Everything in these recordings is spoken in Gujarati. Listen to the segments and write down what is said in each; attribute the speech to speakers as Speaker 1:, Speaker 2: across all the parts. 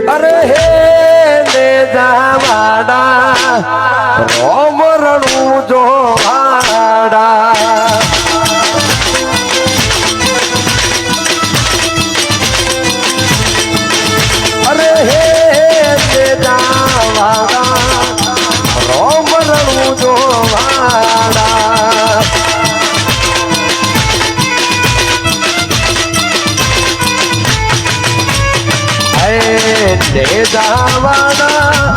Speaker 1: અરે હે ને જાવાડા રોમ રણું જોવાડા અરે હે ને જાવાડા રોમ રણું જોવાડા દે જાવાના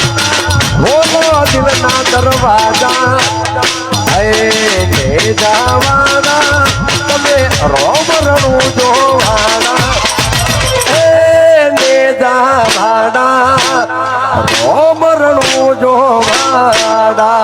Speaker 1: ખોલો દિલના દરવાજા હે દે જાવાના તમે રોમ રણું જોવાના હે દે જાવાના રોમ રણું જોવાના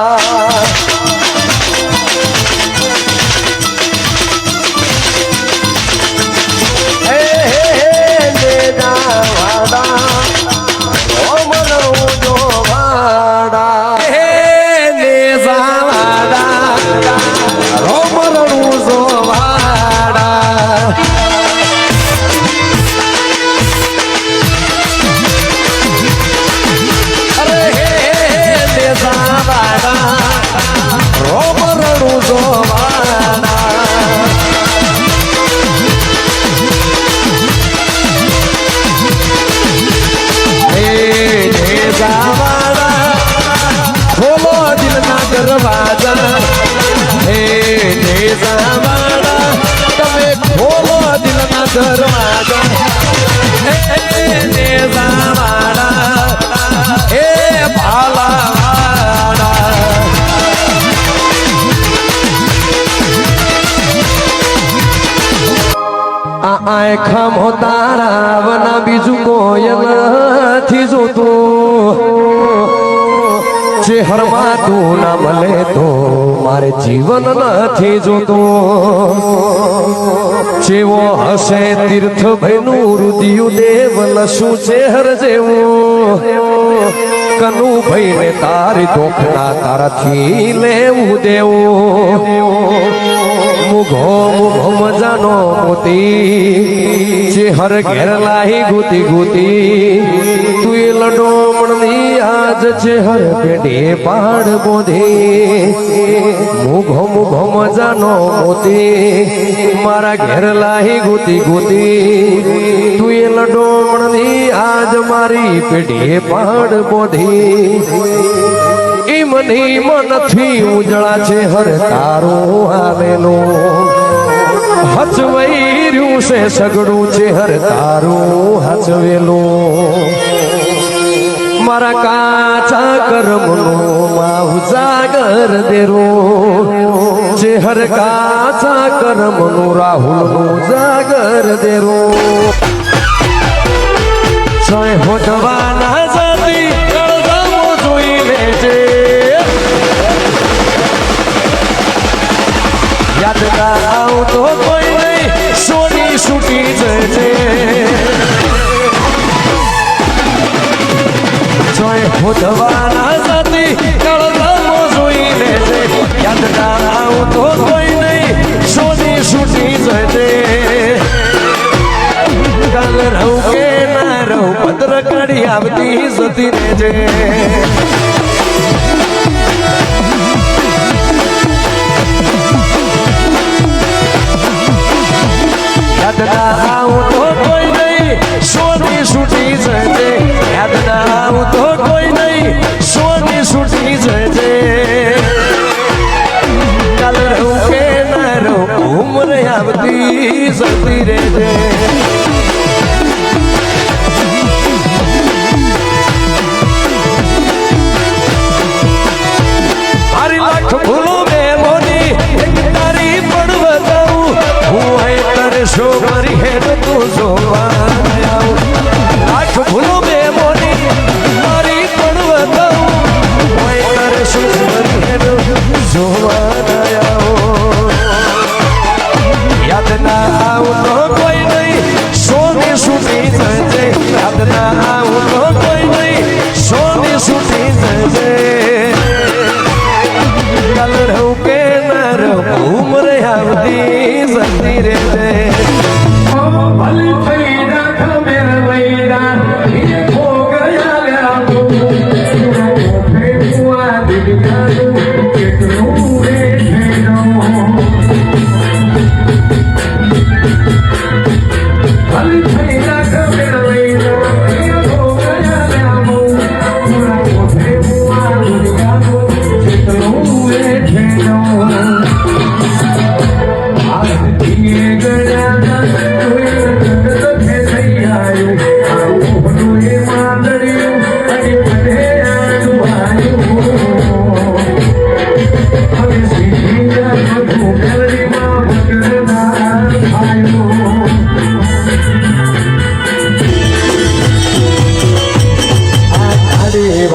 Speaker 1: દરવાજા હે જાવાના તમે ખોલો દિલના દરવાજા હે જાવાના હે ભાલાવાડા આ આંખા મોતારા વના બીજું કોઈ નથી જોતું ચહેરમાં તું ના મળે તો મારે જીવન નથી જોતું જેવો હશે તીર્થ ભાઈનું રુદિયું દેવ લશું ચહેર જેવું કનુ ભાઈને તારી દોખના તારાથી લેવું દેવું મુઘો મુઘો મજાનો મોતી ચહેર ઘેર લાહી ગુતી ગુતી તું લડોમણની આજ ચહેર પેઢે પાડ બોધી મુઘો મુઘો મજાનો મોતી મારા ઘેર લાહી ગુતી ગુતી તું લડોમણની આજ મારી પેઢે પાડ બોધી ઈમની મનથી ઉજળા છે હર તારું આવેલું હચવૈર્યું છે સગડું છે હર તારું હચવેલું મારા કાચા કર્મનું માવ જાગર દેરું છે હર કાચા કર્મનું રાહુલનું જાગર દેરું સોય હોટવાના જતી કળગામો જોઈ લેજે યાદ ના આવતો કોઈ નહીં સોની છૂટી જશે સોય હોટવાના જતી કળગામો જોઈ લેજે યાદ ના આવતો કોઈ નહીં સોની છૂટી જશે કાલ રહું કે ના રહું પત્ર કાઢી આવતી જતી રહેજે યાદ ના આવું તો કોઈ નહીં સોની છૂટી જશે યાદ ના આવું તો કોઈ નહીં સોની છૂટી જશે કાલ રહું કે ના રહું ઉમરે આવતી જતી રહેજે મારી લાખ ભૂલો મેમોની એક તારી પણ બતાવું હું હે તારે શો મારી હેડ તું જોવા આવું લાખ ભૂલો મેમોની મારી પણ બતાવું હું હે તારે શો મારી હેડ જોવા આવું યાદ ના આવું તો કોઈ નહીં સોની છૂટી જશે યાદ ના આવું તો કોઈ નહીં સોની છૂટી જશે કાલ રહું કે ના રહું ઉમરે આવતી જતી રહેજે ભલી થઈ રાખ મેર વૈરા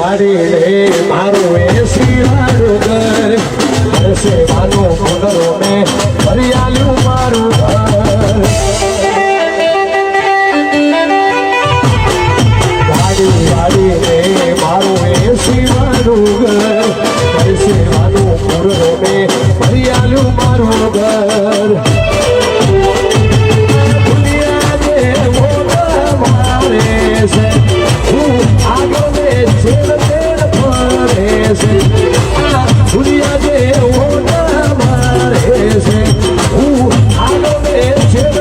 Speaker 1: વાડી રે મારું એ શિવાળું ઘર પરસેવાનું પુનરો ને હરિયાળું મારું ઘર વાડી રે મારું એ શિવાળું ઘર પરસેવાનું પુનરો ને હરિયાળું મારું ઘર દુનિયા જેવો મારે છે આગળ છેડ ફરે છે દુનિયા જેવો મારે છે આગળ છેડ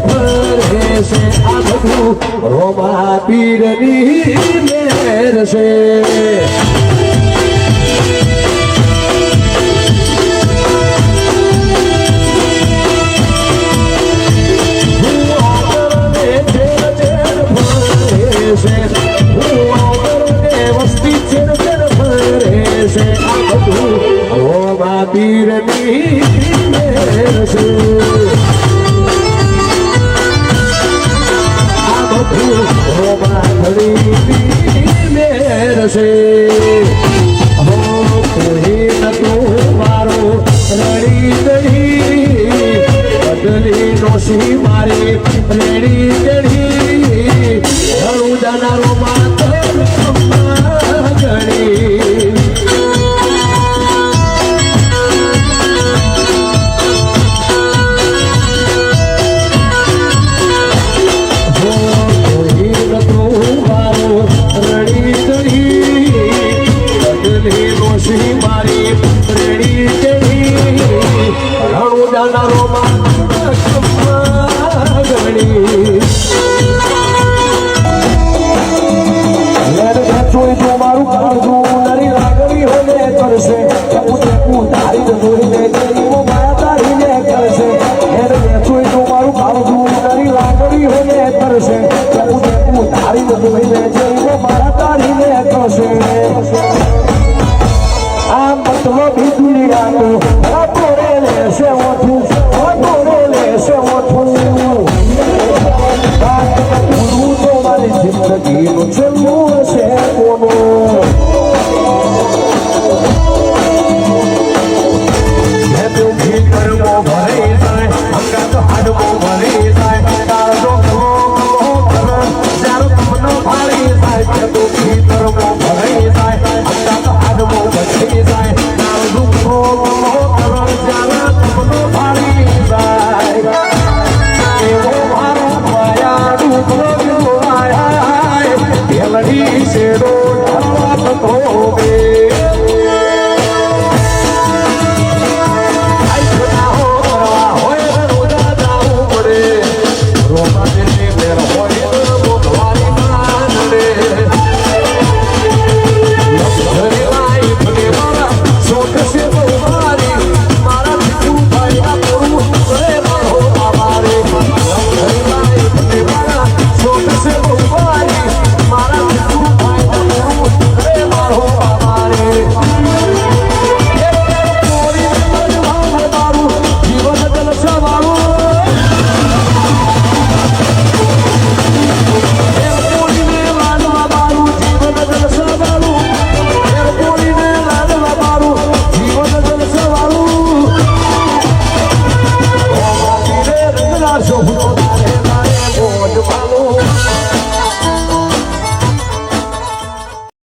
Speaker 1: ફરે છે આ બધું રોમા પીરની મેર છે પીરની મેર છે આ બધું રોમાધણીની મેર છે હો કોઈ નતું મારો રડી દડી બદલી નોસી મારી રેડી દડી હળું જાનારો માં